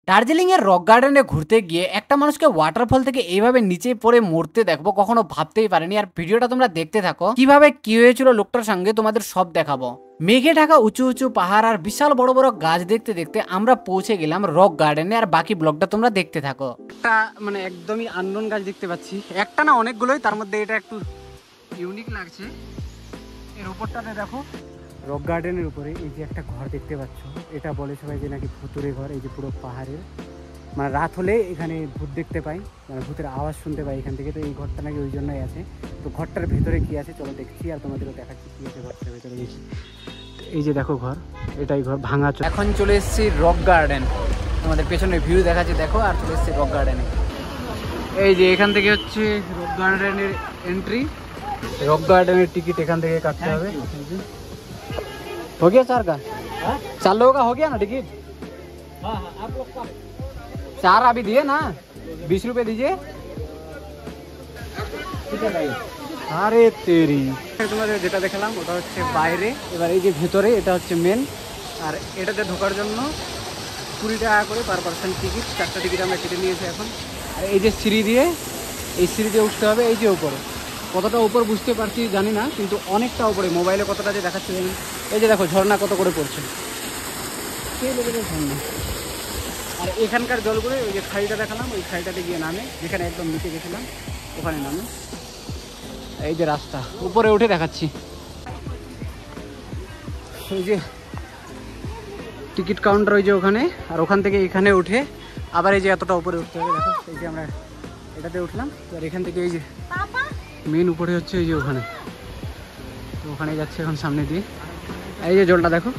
দার্জিলিং এর রক গার্ডেনে ঘুরতে গিয়ে একটা মানুষকে ওয়াটারফল থেকে এইভাবে নিচে পড়ে মরতে দেখবো কখনো ভাবতেই পারেনি। আর ভিডিওটা তোমরা দেখতে থাকো, কিভাবে কি হয়েছিল লোকটার সঙ্গে তোমাদের সব দেখাবো। মেঘে ঢাকা উঁচু উঁচু পাহাড় আর বিশাল বড় বড় গাছ দেখতে দেখতে আমরা পৌঁছে গেলাম রক গার্ডেনে। আর বাকি ব্লগটা তোমরা দেখতে থাকো। একটা মানে একদমই আননোন গাছ দেখতে পাচ্ছি, একটা না অনেকগুলোই, তার মধ্যে এটা একটু ইউনিক লাগছে। এর উপরটাতে দেখো, রক গার্ডেনের উপরে এই যে একটা ঘর দেখতে পাচ্ছ, এটা বলে সবাই যে নাকি ভূতুরে ঘর। এই যে পুরো পাহাড়ের মানে রাত হলে এখানে ভূত দেখতে পাই, মানে ভূতের আওয়াজ শুনতে পাই এখান থেকে। তো এই ঘরটা নাকি ওই জন্যই আছে। তো ঘরটার ভেতরে কি আছে চলো দেখছি, আর তোমাদেরও দেখাচ্ছি কি আছে ঘরটার ভেতরে গেছি। এই যে দেখো ঘর, এটাই ঘর ভাঙা। এখন চলে এসেছি রক গার্ডেন, তোমাদের পেছনে ভিউ দেখাচ্ছে দেখো। আর চলে এসেছি রক গার্ডেনে। এই যে এখান থেকে হচ্ছে রক গার্ডেনের এন্ট্রি। रॉक गार्डन में टिकट एखान থেকে কাটতে হবে। हो गया 4 का? 4 लोगों का हो गया ना टिकट? हाँ हाँ, आप लोग का 4 अभी दिए ना, 20 रुपए दीजिए। আরে তেরি, তোমাদের যেটা দেখালাম ওটা হচ্ছে বাইরে। এবার এই যে ভেতরে এটা হচ্ছে মেন। আর এটাতে ঢোকার জন্য 20 টাকা করে পার পার্সন টিকিট। 4টা টিকিট আমরা কেটে নিয়েছি এখন। আর এই যে সিঁড়ি দিয়ে, এই সিঁড়ি দিয়ে উঠতে হবে। এই যে উপরে, কতটা উপর বুঝতে পারছি জানি না, কিন্তু অনেকটা উপরে। মোবাইলে কতটা যে দেখাচ্ছে জানি। এই যে দেখো ঝর্ণা কত করে পড়ছে, সেই লেভেলের ঝর্ণা। আর এখানকার জলগুলো ওই যে খাড়িটা দেখালাম, ওই খাড়িটাতে গিয়ে নামে, যেখানে একদম নিচে গেছিলাম ওখানে নামে। এই যে রাস্তা, উপরে উঠে দেখাচ্ছি। ওই যে টিকিট কাউন্টার ওই যে ওখানে, আর ওখান থেকে এখানে উঠে আবার এই যে এতটা উপরে উঠতে হবে। দেখো এই যে আমরা এটাতে উঠলাম। আর এখান থেকে এই যে মেন উপরে হচ্ছে এই যে ওখানে, তো ওখানে যাচ্ছে এখন সামনে দিয়ে। এই যে জলটা দেখো,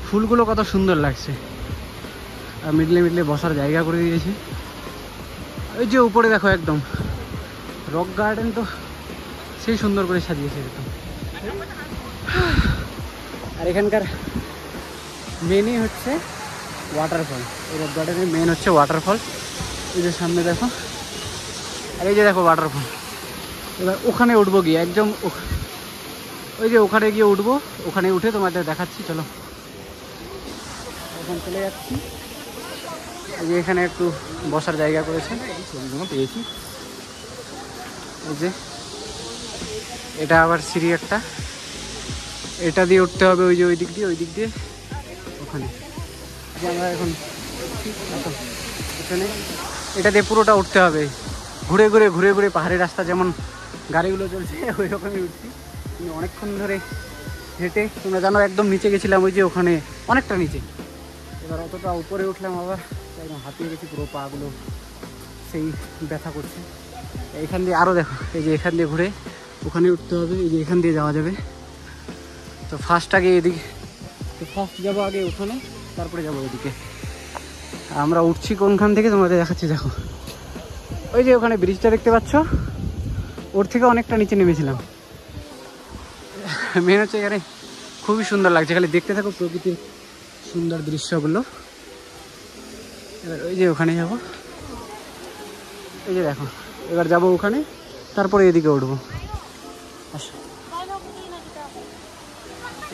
ফুলগুলো কত সুন্দর লাগছে। আর মিডলে মিডলে বসার জায়গা করে দিয়েছে। ওই যে উপরে দেখো একদম রক গার্ডেন, তো সেই সুন্দর করে সাজিয়েছে একদম। আর এখানকার মেনই হচ্ছে ওয়াটারফল। এই রক গার্ডেনের মেন হচ্ছে ওয়াটারফল। এই যে সামনে দেখো, আর এই যে দেখো ওয়াটারফল। এবার ওখানে উঠবো গিয়ে একদম, ওই যে ওখানে গিয়ে উঠবো। ওখানে উঠে তোমাদের দেখাচ্ছি, চলো। এখন চলে যাচ্ছি। এই যে এখানে একটু বসার জায়গা করেছে, পেয়েছি। এই যে এটা আবার সিঁড়ি একটা, এটা দিয়ে উঠতে হবে ওই যে ওই দিক দিয়ে ওখানে। যে আমরা এখন এখানে এটা দিয়ে পুরোটা উঠতে হবে, ঘুরে ঘুরে পাহাড়ি রাস্তা যেমন গাড়িগুলো চলছে ওই রকমই উঠছি। কিন্তু অনেকক্ষণ ধরে হেঁটে, তোমরা জানো একদম নিচে গেছিলাম, ওই যে ওখানে অনেকটা নিচে। এবার অতটা উপরে উঠলাম আবার, একদম হাঁপিয়ে গেছি, পুরো পাগুলো সেই ব্যথা করছে। এইখান দিয়ে আরও দেখো, এই যে এখান দিয়ে ঘুরে ওখানে উঠতে হবে। এই যে এখান দিয়ে যাওয়া যাবে। তো ফার্স্ট আগে এদিকে, তো ফার্স্ট যাবো আগে ওখানে, তারপরে যাবো ওইদিকে। আমরা উঠছি কোনখান থেকে তোমাদের দেখাচ্ছি। দেখো ওই যে ওখানে ব্রিজটা দেখতে পাচ্ছ, ওর থেকে অনেকটা নিচে নেমেছিলাম। মেন হচ্ছে এখানে খুবই সুন্দর লাগছে, খালি দেখতে থাকো প্রকৃতির সুন্দর দৃশ্যগুলো। এবার ওই যে ওখানে যাবো, এই যে দেখো এবার যাবো ওখানে, তারপরে এদিকে উঠবো। আচ্ছা,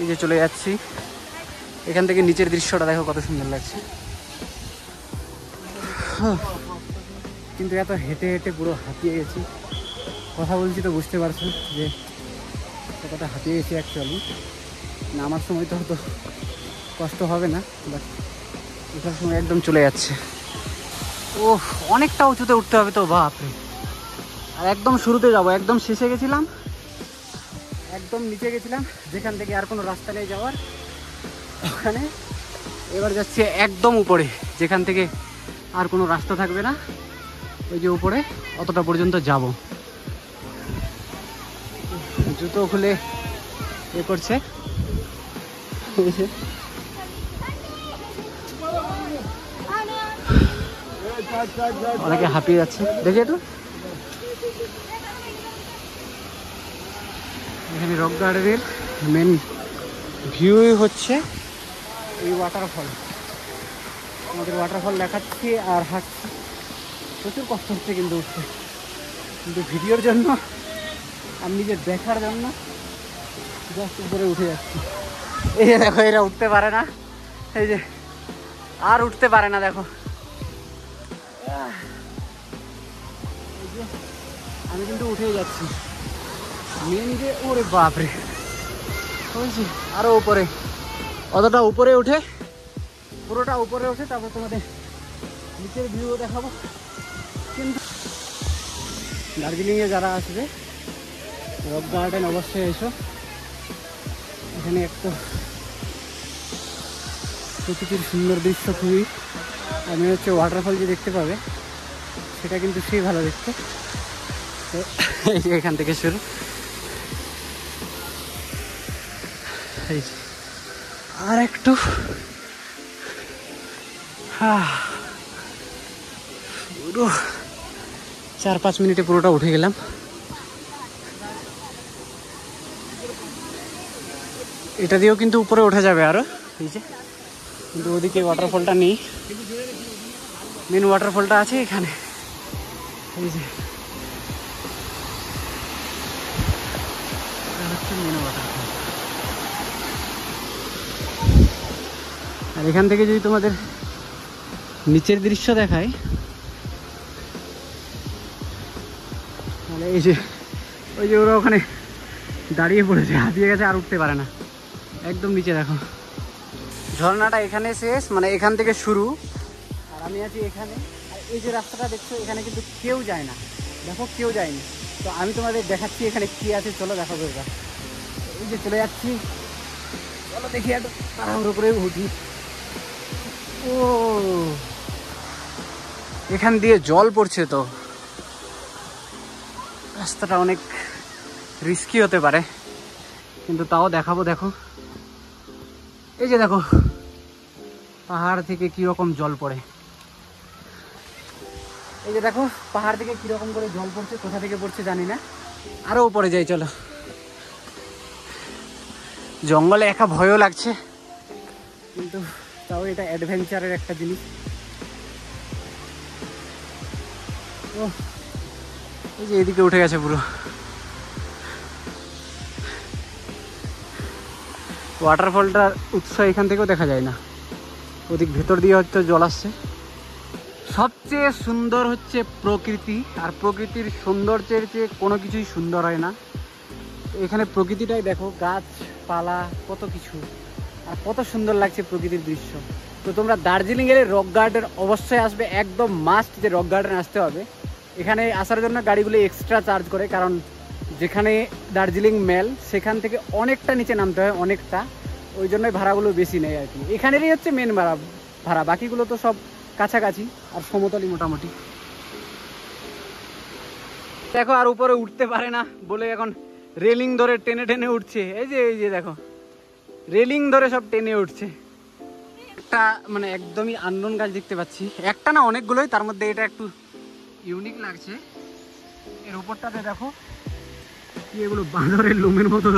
এই যে চলে যাচ্ছি। এখান থেকে নিচের দৃশ্যটা দেখো কত সুন্দর লাগছে। কিন্তু এত হেঁটে হেঁটে পুরো হাঁপিয়ে গেছি। কথা বলছি তো বুঝতে পারছো যে কতটা হাঁপিয়ে গেছি অ্যাকচুয়ালি। নামার সময় তো হয়তো কষ্ট হবে না, বাট ওঠার সময় একদম চলে যাচ্ছে। ও অনেকটা উঁচুতে উঠতে হবে তো, বাপরে। আর একদম শুরুতে যাব, একদম শেষে গেছিলাম, একদম নিচে গেছিলাম যেখান থেকে আর কোনো রাস্তা নেই যাওয়ার ওখানে। এবার যাচ্ছি একদম উপরে, যেখান থেকে আর কোনো রাস্তা থাকবে না। ওই যে উপরে অতটা পর্যন্ত যাব। জুতো খুলে এ করছে, অনেকে হাঁপিয়ে যাচ্ছে। দেখি একটু, এখানে রক গার্ডেনের মেন ভিউ হচ্ছে এই ওয়াটারফল। আমাদের ওয়াটারফল দেখাচ্ছি আর হাঁটছি। প্রচুর কষ্ট হচ্ছে কিন্তু উঠতে, কিন্তু ভিডিওর জন্য আর নিজের দেখার জন্য জাস্ট উপরে উঠে যাচ্ছি। এই যে দেখো, এরা উঠতে পারে না। এই যে আর উঠতে পারে না। দেখো আমি কিন্তু উঠেই যাচ্ছি মেন যে, ওরে বাপরে বলছি আরো উপরে, অতটা উপরে উঠে, পুরোটা উপরে উঠে তারপর তোমাদের নিচের ভিউ দেখাবো। কিন্তু দার্জিলিংয়ে যারা আসবে রক গার্ডেন অবশ্যই এসো, এখানে একটু প্রকৃতির সুন্দর দৃশ্য খুবই, আমি হচ্ছে ওয়াটারফল যে দেখতে পাবে সেটা কিন্তু সেই ভালো দেখতে। তো এই যে এখান থেকে শুরু, আর একটু পুরো 4-5 মিনিটে পুরোটা উঠে গেলাম। এটা দিয়েও কিন্তু উপরে উঠে যাবে আরো, এই যে, কিন্তু ওদিকে ওয়াটারফলটা নেই, মেন ওয়াটারফলটা আছে এখানে, এই যে হচ্ছে মেন ওয়াটারফল। আর এখান থেকে যদি তোমাদের নিচের দৃশ্য দেখায়, তাহলে এই যে ওই যে ওরা ওখানে দাঁড়িয়ে পড়েছে, হাতিয়ে গেছে, আর উঠতে পারে না, একদম নিচে দেখো। ঝর্ণাটা এখানে শেষ, মানে এখান থেকে শুরু, আর আমি আছি এখানে। আর এই যে রাস্তাটা দেখছো এখানে কিন্তু কেউ যায় না, দেখো কেউ যায়নি। তো আমি তোমাদের দেখাচ্ছি এখানে কি আছে, চলো দেখাবো। এবার এই যে চলে যাচ্ছি, চলো দেখি একটু তাড়াহুড়ো করে উঠি। ও এখান দিয়ে জল পড়ছে, তো রাস্তাটা অনেক রিস্কি হতে পারে, কিন্তু তাও দেখাবো। দেখো এই যে দেখো পাহাড় থেকে কিরকম জল পড়ে, এই যে দেখো পাহাড় থেকে কিরকম করে জল পড়ছে, কোথা থেকে পড়ছে জানি না। আরো উপরে যাই চলো। জঙ্গলে একা ভয়ও লাগছে, কিন্তু তাও এটা অ্যাডভেঞ্চারের একটা জিনিস। ও এই যে এদিকে উঠে গেছে পুরো। ওয়াটারফলটার উৎস এখান থেকেও দেখা যায় না, ওদিক ভেতর দিয়ে হয়তো জল আসছে। সবচেয়ে সুন্দর হচ্ছে প্রকৃতি, আর প্রকৃতির সৌন্দর্যের চেয়ে কোনো কিছুই সুন্দর হয় না। এখানে প্রকৃতিটাই দেখো, গাছপালা কত কিছু, আর কত সুন্দর লাগছে প্রকৃতির দৃশ্য। তো তোমরা দার্জিলিং এর রক গার্ডেন অবশ্যই আসবে, একদম মাস্ট যে রক গার্ডেন আসতে হবে। এখানে আসার জন্য গাড়িগুলো এক্সট্রা চার্জ করে, কারণ যেখানে দার্জিলিং মেল সেখান থেকে অনেকটা নিচে নামতে হয়, অনেকটা, ওই জন্যই ভাড়াগুলো বেশি নেয় আর কি। এখানেরই হচ্ছে মেন ভাড়া, বাকিগুলো তো সব কাছাকাছি আর সমতলই মোটামুটি। দেখো আর উপরে উঠতে পারে না বলে এখন রেলিং ধরে টেনে টেনে উঠছে। এই যে দেখো রেলিং ধরে সব টেনে উঠছে। একটা মানে একদমই আননোন গাছ দেখতে পাচ্ছি, একটা না অনেকগুলোই, তার মধ্যে এটা একটু ইউনিক লাগছে। এর উপরটাতে দেখো এগুলো বাঁদরের লোমের মতো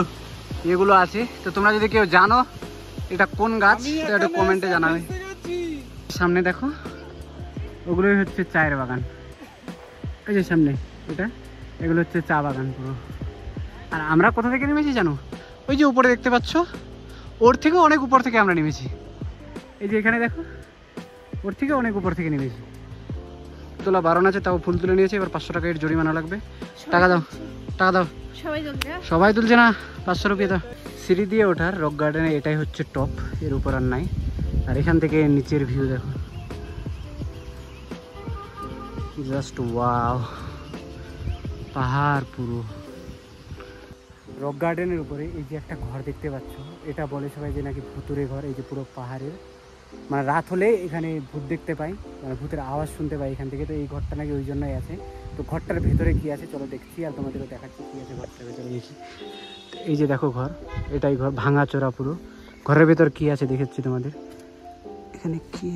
এগুলো আছে। তো তোমরা যদি কেউ জানো এটা কোন গাছ সেটা একটু কমেন্টে জানাবে। সামনে দেখো ওগুলোই হচ্ছে চায়ের বাগান, এই যে সামনে এটা, এগুলো হচ্ছে চা বাগান পুরো। আর আমরা কোথা থেকে নেমেছি জানো? ওই যে উপরে দেখতে পাচ্ছ, ওর থেকে অনেক উপর থেকে আমরা নেমেছি। এই যে এখানে দেখো, ওর থেকে অনেক উপর থেকে নেমেছি। তোলা বারণ আছে, তাও ফুল তুলে নিয়েছে। এবার 500 টাকা এর জরিমানা লাগবে। টাকা দাও, টাকা দাও। সবাই তুলছে না, 500 রুপিয়া দাও। সিঁড়ি দিয়ে ওঠার রক গার্ডেনে এটাই হচ্ছে টপ, এর উপর আর নাই। আর এখান থেকে নিচের ভিউ দেখো, জাস্ট ওয়াও, পাহাড় পুরো। রক গার্ডেনের উপরে এই যে একটা ঘর দেখতে পাচ্ছ, এটা বলে সবাই যে নাকি ভুতুরে ঘর। এই যে পুরো পাহাড়ের, মানে রাত হলে এখানে ভূত দেখতে পাই, মানে ভূতের আওয়াজ শুনতে পাই এখান থেকে। তো এই ঘরটা নাকি ওই জন্যই আছে। তো ঘরটার ভেতরে কি আছে চলো দেখছি, আর তোমাদেরও দেখাচ্ছি কি আছে ঘরটার ভেতরে দেখি। এই যে দেখো ঘর, এটাই ঘর, ভাঙা চোরা পুরো। ঘরের ভেতর কি আছে দেখাচ্ছি তোমাদের। এখানে কি,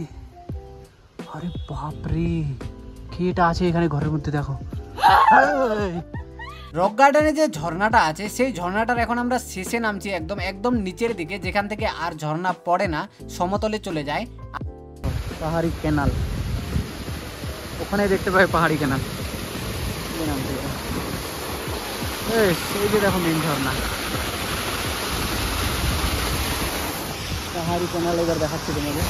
আরে বাপরে, কি এটা আছে এখানে ঘরের মধ্যে দেখো। রক গার্ডেনে যে ঝর্ণাটা আছে, সেই ঝর্ণাটার এখন আমরা শেষে নামছি, একদম একদম নিচের দিকে, যেখান থেকে আর ঝর্ণা পড়ে না, সমতলে চলে যায়। পাহাড়ি ক্যানাল, ওখানে দেখতে পাই পাহাড়ি ক্যানাল। এই যে দেখো মেন ঝর্ণা, পাহাড়ি ক্যানাল এবার দেখাচ্ছি তোমাদের।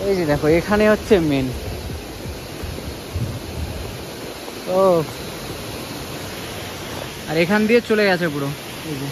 এই যে দেখো এখানে হচ্ছে মেন। ও আর এখান দিয়ে চলে গেছে পুরো, এই যে